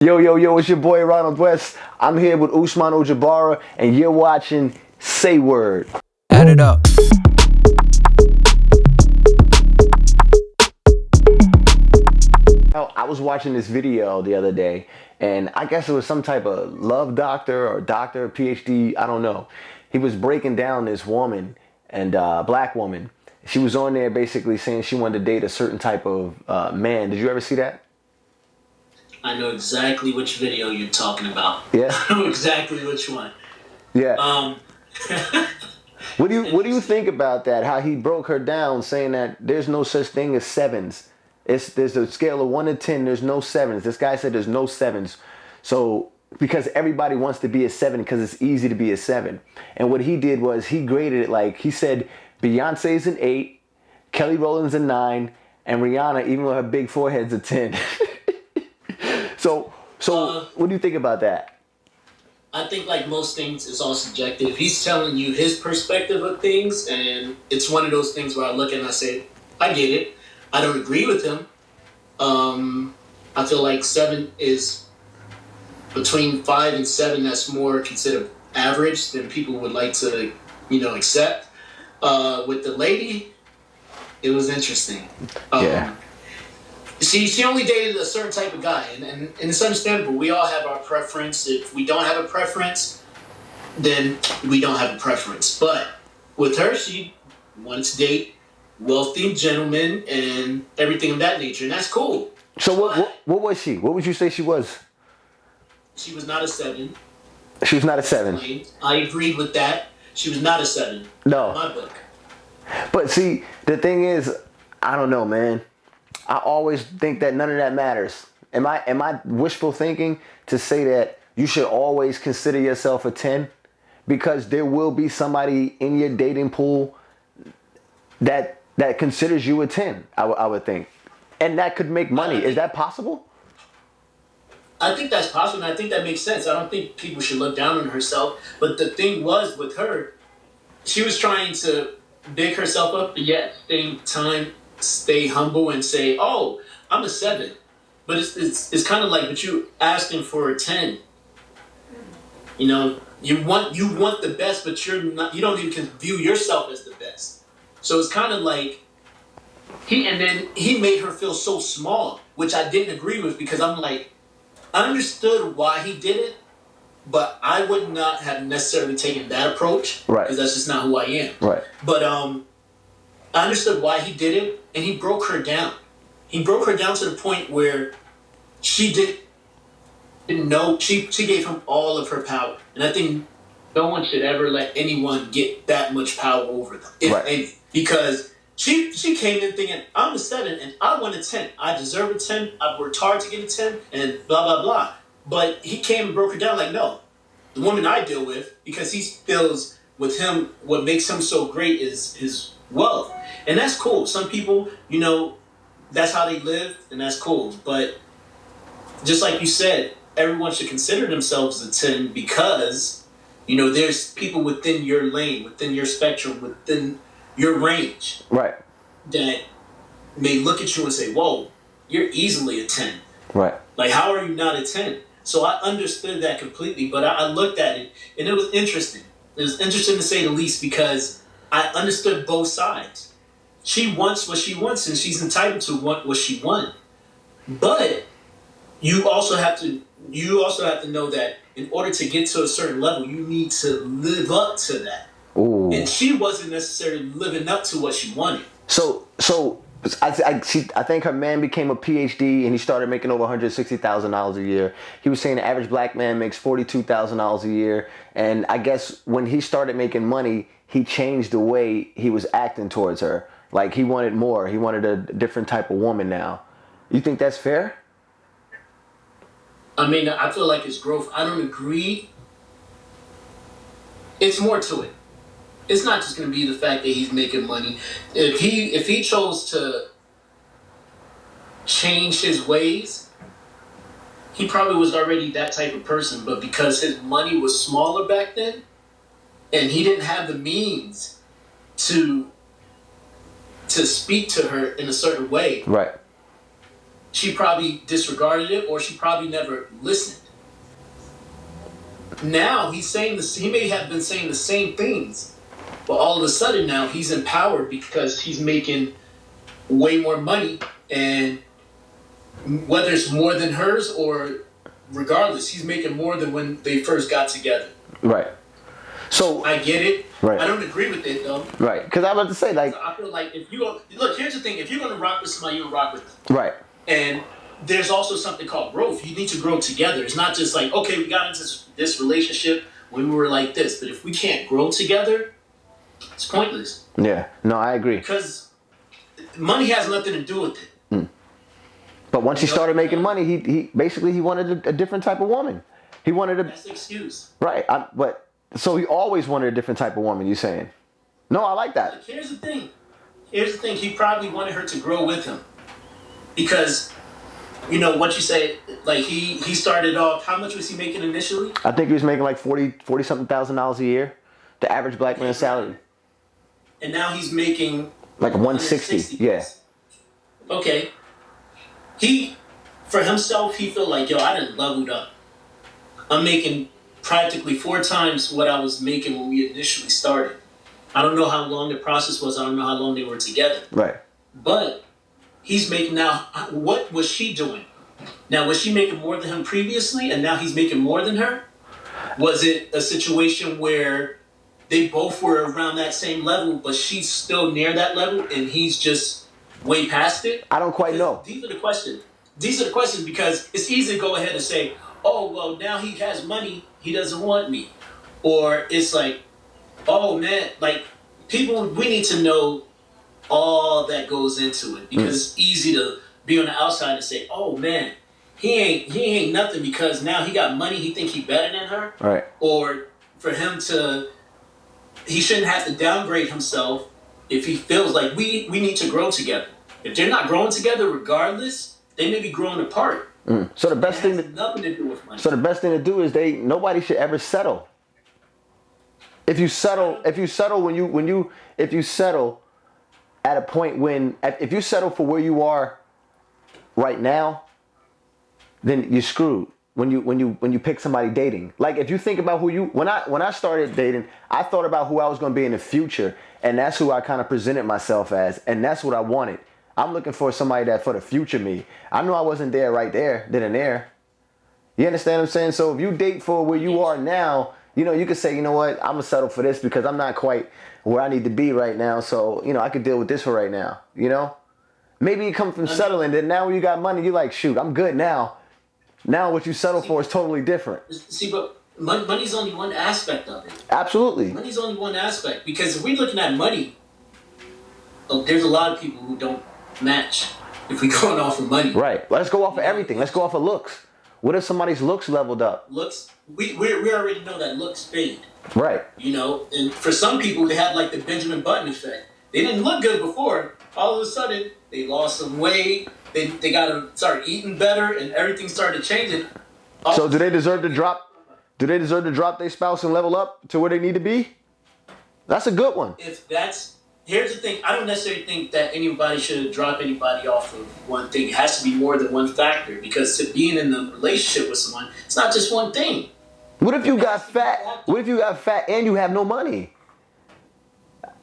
Yo, it's your boy Ronald West. I'm here with Usman Ojabara, and you're watching Say Word. Add it up. I was watching this video the other day, and I guess it was some type of love doctor or doctor, PhD, I don't know. He was breaking down this woman, and black woman. She was on there basically saying she wanted to date a certain type of man. Did you ever see that? I know exactly which video you're talking about. Yeah. I know exactly which one. Yeah. Um, What do you think about that? How he broke her down, saying that there's no such thing as sevens. There's a scale of 1 to 10. There's no sevens. This guy said there's no sevens. So because everybody wants to be a 7 because it's easy to be a 7. And what he did was he graded it like he said Beyonce's an 8, Kelly Rowland's a 9, and Rihanna, even with her big forehead's a 10. So what do you think about that? I think like most things, it's all subjective. He's telling you his perspective of things, and it's one of those things where I look and I say, I get it. I don't agree with him. I feel like 7 is between 5 and 7. That's more considered average than people would like to, accept. With the lady, it was interesting. Yeah. She only dated a certain type of guy, and it's understandable. We all have our preference. If we don't have a preference, then we don't have a preference. But with her, she wanted to date wealthy gentlemen and everything of that nature, and that's cool. So what was she? What would you say she was? She was not a 7. She was not a 7. I agreed with that. She was not a 7. No. In my book. But see, the thing is, I don't know, man. I always think that none of that matters. Am I wishful thinking to say that you should always consider yourself a 10? Because there will be somebody in your dating pool that considers you a 10, I would think. And that could make money. Is that possible? I think that's possible, and I think that makes sense. I don't think people should look down on herself. But the thing was with her, she was trying to big herself up, but yet at the same time stay humble and say, "Oh, I'm a 7." But it's kind of like, but you asking for a 10. You want the best, but you're not. You don't even view yourself as the best. So it's kind of like he made her feel so small, which I didn't agree with, because I'm like, I understood why he did it, but I would not have necessarily taken that approach, right? Because that's just not who I am, right? But I understood why he did it, and he broke her down. He broke her down to the point where she didn't know. She gave him all of her power, and I think no one should ever let anyone get that much power over them, if any, because she came in thinking, I'm a 7 and I want a 10. I deserve a 10. I've worked hard to get a 10, and blah blah blah. But he came and broke her down like, no, the woman I deal with, because he feels with him what makes him so great is his wealth. And that's cool. Some people, that's how they live, and that's cool. But just like you said, everyone should consider themselves a 10 because, there's people within your lane, within your spectrum, within your range. Right. That may look at you and say, whoa, you're easily a 10. Right. Like, how are you not a 10? So I understood that completely, but I looked at it, and it was interesting. It was interesting to say the least, because I understood both sides. She wants what she wants, and she's entitled to want what she wants. But you also have to know that in order to get to a certain level, you need to live up to that. Ooh. And she wasn't necessarily living up to what she wanted. So I think her man became a PhD and he started making over $160,000 a year. He was saying the average black man makes $42,000 a year, and I guess when he started making money, he changed the way he was acting towards her. Like, he wanted more. He wanted a different type of woman now. You think that's fair? I mean, I feel like it's growth. I don't agree. It's more to it. It's not just going to be the fact that he's making money. If he chose to change his ways, he probably was already that type of person. But because his money was smaller back then, and he didn't have the means to speak to her in a certain way, right? she probably disregarded it or she probably never listened. Now he's saying this, he may have been saying the same things, but all of a sudden now he's empowered because he's making way more money, and whether it's more than hers or regardless, he's making more than when they first got together. Right. So I get it. Right. I don't agree with it though. Right. Because I'm about to say, like, I feel like if you go, look, here's the thing: if you're gonna rock with somebody, you'll rock with them. right. And there's also something called growth. You need to grow together. It's not just like, okay, we got into this relationship when we were like this, but if we can't grow together, it's pointless. Yeah. No, I agree. Because money has nothing to do with it. But once he started making money, he basically he wanted a different type of woman. He wanted a That's the excuse. right. But so he always wanted a different type of woman. You saying? No, I like that. Like, here's the thing. Here's the thing. He probably wanted her to grow with him. Because, you know, what you say, like he started off, how much was he making initially? I think he was making like 40 something thousand a year, the average black man's salary. And now he's making Like 160. Yeah. Okay. He, for himself, he feel like, yo, I done leveled up. I'm making practically 4 times what I was making when we initially started. I don't know how long the process was. I don't know how long they were together. Right. But he's making now, what was she doing? Now, was she making more than him previously and now he's making more than her? Was it a situation where they both were around that same level, but she's still near that level and he's just way past it? I don't quite know. These are the questions. These are the questions because it's easy to go ahead and say, oh, well, now he has money, he doesn't want me. Or it's like, oh, man, like, people, we need to know all that goes into it because it's easy to be on the outside and say, oh, man, he ain't nothing because now he got money, he think he better than her. Right. Or for him to, he shouldn't have to downgrade himself if he feels like we need to grow together. If they're not growing together regardless, they may be growing apart. So the best thing It has nothing to do with money. So the best thing to do is nobody should ever settle. If you settle at a point if you settle for where you are right now, then you're screwed. When you pick somebody dating, like if you think about when I started dating, I thought about who I was going to be in the future, and that's who I kind of presented myself as, and that's what I wanted. I'm looking for somebody that for the future me. I knew I wasn't there right there, then and there. You understand what I'm saying? So if you date for where you are now, you know, you could say, you know what, I'm gonna settle for this because I'm not quite where I need to be right now. So, you know, I could deal with this for right now, you know? Maybe you come from settling, then now when you got money, you're like, shoot, I'm good now. Now what you settle for is totally different. See, but money's only one aspect of it. Absolutely. Money's only one aspect because if we're looking at money, there's a lot of people who don't match if we're going off of money. Right. Let's go off of everything. Let's go off of looks. What if somebody's looks leveled up? Looks, we already know that looks fade. Right. You know, and for some people, they had like the Benjamin Button effect. They didn't look good before. All of a sudden, they lost some weight. They got to start eating better, and everything started changing. So do they deserve to drop? Do they deserve to drop their spouse and level up to where they need to be? That's a good one. Here's the thing. I don't necessarily think that anybody should drop anybody off of one thing. It has to be more than one factor because to being in a relationship with someone, it's not just one thing. What if you got fat? What if you got fat and you have no money?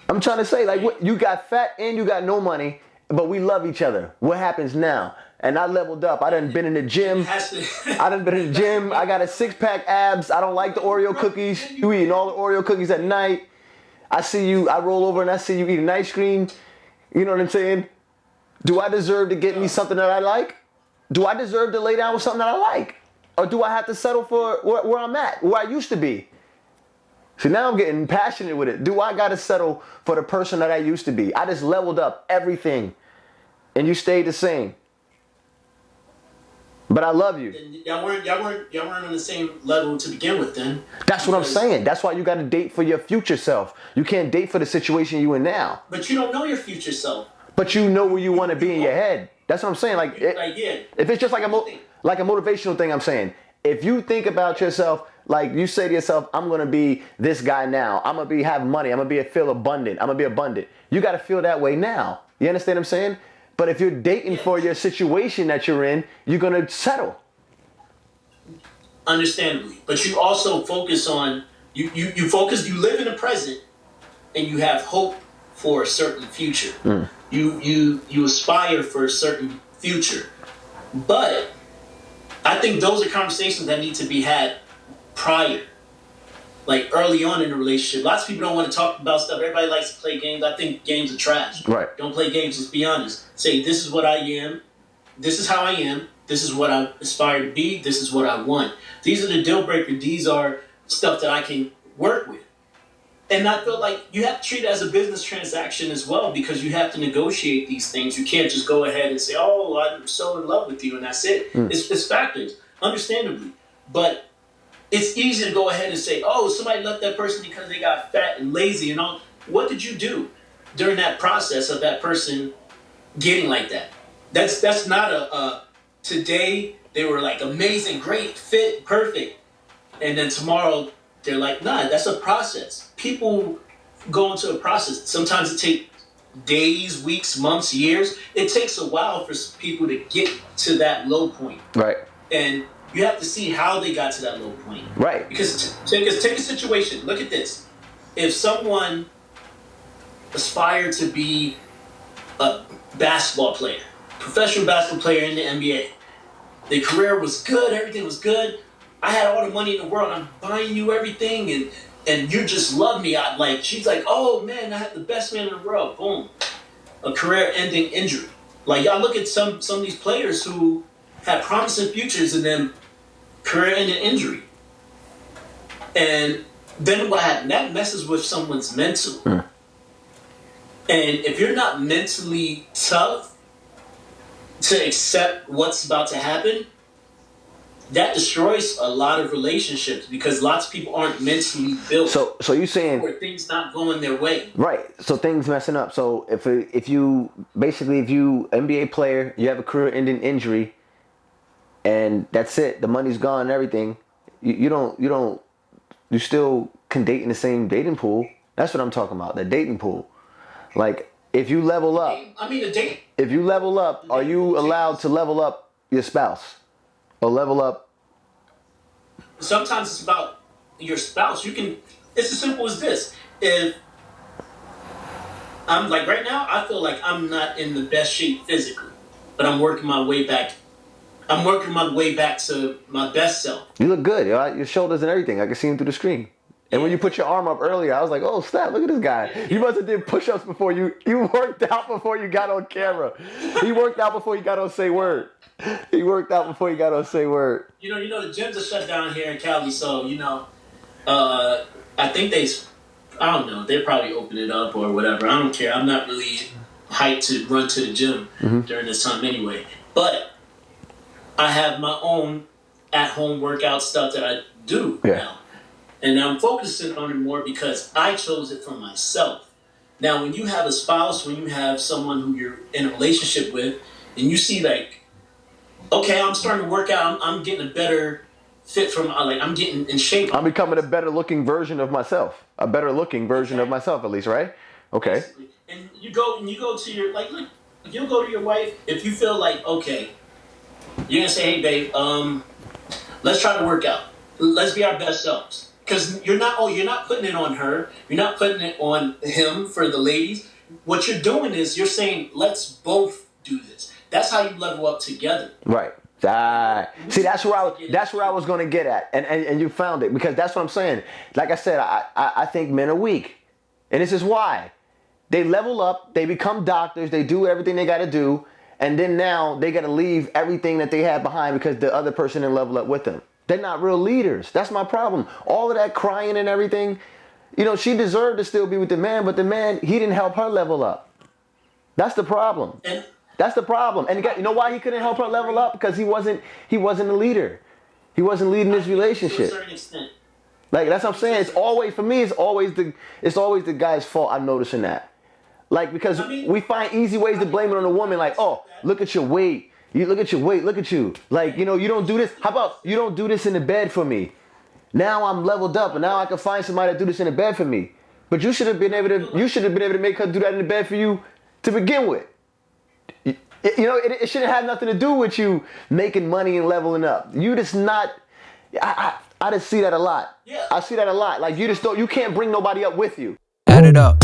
I'm trying to say, like, what, you got fat and you got no money, but we love each other. What happens now? And I leveled up. I done been in the gym. I done been in the gym. I got a 6-pack abs. I don't like the Oreo cookies. You eating all the Oreo cookies at night. I see you, I roll over and I see you eating ice cream. You know what I'm saying? Do I deserve to get me something that I like? Do I deserve to lay down with something that I like? Or do I have to settle for where I'm at, where I used to be? See, now I'm getting passionate with it. Do I got to settle for the person that I used to be? I just leveled up everything and you stayed the same. But I love you. Y'all weren't on the same level to begin with then. That's what I'm saying. That's why you got to date for your future self. You can't date for the situation you in now. But you don't know your future self. But you know where you want to be in your head. That's what I'm saying. Like, if it's just like a motivational thing, I'm saying, if you think about yourself, like you say to yourself, I'm going to be this guy now. I'm going to have money. I'm going to feel abundant. I'm going to be abundant. You got to feel that way now. You understand what I'm saying? But if you're dating for your situation that you're in, you're gonna settle. Understandably, but you also focus on you live in the present, and you have hope for a certain future. You aspire for a certain future, but I think those are conversations that need to be had prior, like early on in the relationship. Lots of people don't want to talk about stuff. Everybody likes to play games. I think games are trash. Right. Don't play games. Just be honest. Say, this is what I am. This is how I am. This is what I aspire to be. This is what I want. These are the deal breakers. These are stuff that I can work with. And I feel like you have to treat it as a business transaction as well, because you have to negotiate these things. You can't just go ahead and say, oh, I'm so in love with you, and that's it. It's factors, understandably. But it's easy to go ahead and say, oh, somebody left that person because they got fat and lazy and all. What did you do during that process of that person getting like that? That's not a today they were like amazing, great, fit, perfect. And then tomorrow they're like, nah, that's a process. People go into a process. Sometimes it takes days, weeks, months, years. It takes a while for people to get to that low point. Right. And you have to see how they got to that low point. Right. Because take a situation. Look at this. If someone aspired to be a basketball player, professional basketball player in the NBA, their career was good, everything was good. I had all the money in the world. I'm buying you everything, and you just love me. She's like, oh man, I have the best man in the world. Boom, a career-ending injury. Like, y'all look at some of these players who had promising futures and then career-ending injury. And then what happened? That messes with someone's mental. And if you're not mentally tough to accept what's about to happen, that destroys a lot of relationships, because lots of people aren't mentally built. So you saying for things not going their way. Right. So things messing up. So if you NBA player, you have a career-ending injury, and that's it. The money's gone and everything. You still can date in the same dating pool. That's what I'm talking about. The dating pool. Like, if you level up. I mean, the date. If you level up, are you allowed to level up your spouse? Or level up? Sometimes it's about your spouse. It's as simple as this. If I'm like, right now, I feel like I'm not in the best shape physically, but I'm working my way back. I'm working my way back to my best self. You look good. Your shoulders and everything. I can see them through the screen. And when you put your arm up earlier, I was like, oh, snap, look at this guy. You must have did push-ups before you worked out before you got on camera. He worked out before you got on Say Word. He worked out before you got on Say Word. You know, the gyms are shut down here in Cali, so, I think I don't know, they probably open it up or whatever. I don't care. I'm not really hyped to run to the gym during this time anyway. But I have my own at-home workout stuff that I do now. And I'm focusing on it more because I chose it for myself. Now, when you have a spouse, when you have someone who you're in a relationship with, and you see like, okay, I'm starting to work out, I'm getting a better fit from, I'm getting in shape. I'm becoming a better looking version of myself. A better looking version of myself, at least, right? Okay. Basically. And you go to your, like, look, you'll go to your wife if you feel like, okay, you're going to say, hey, babe, let's try to work out. Let's be our best selves. Because you're not putting it on her. You're not putting it on him for the ladies. What you're doing is you're saying, let's both do this. That's how you level up together. Right. See, that's where I was going to get at, and you found it, because that's what I'm saying. Like I said, I think men are weak, and this is why. They level up, they become doctors, they do everything they got to do, and then now they got to leave everything that they had behind because the other person didn't level up with them. They're not real leaders. That's my problem. All of that crying and everything, she deserved to still be with the man, but the man, he didn't help her level up. That's the problem. That's the problem. And you know why he couldn't help her level up? Because he wasn't a leader. He wasn't leading this relationship. To a certain extent. Like, that's what I'm saying. It's always the guy's fault. I'm noticing that. Like, because we find easy ways to blame it on the woman. Like, oh, look at your weight. Look at your weight. Look at you. Like, you don't do this. How about you don't do this in the bed for me? Now I'm leveled up, and now I can find somebody to do this in the bed for me. But you should have been able to make her do that in the bed for you to begin with. It shouldn't have nothing to do with you making money and leveling up. You just not. I just see that a lot. Yeah. I see that a lot. Like you can't bring nobody up with you. Add it up.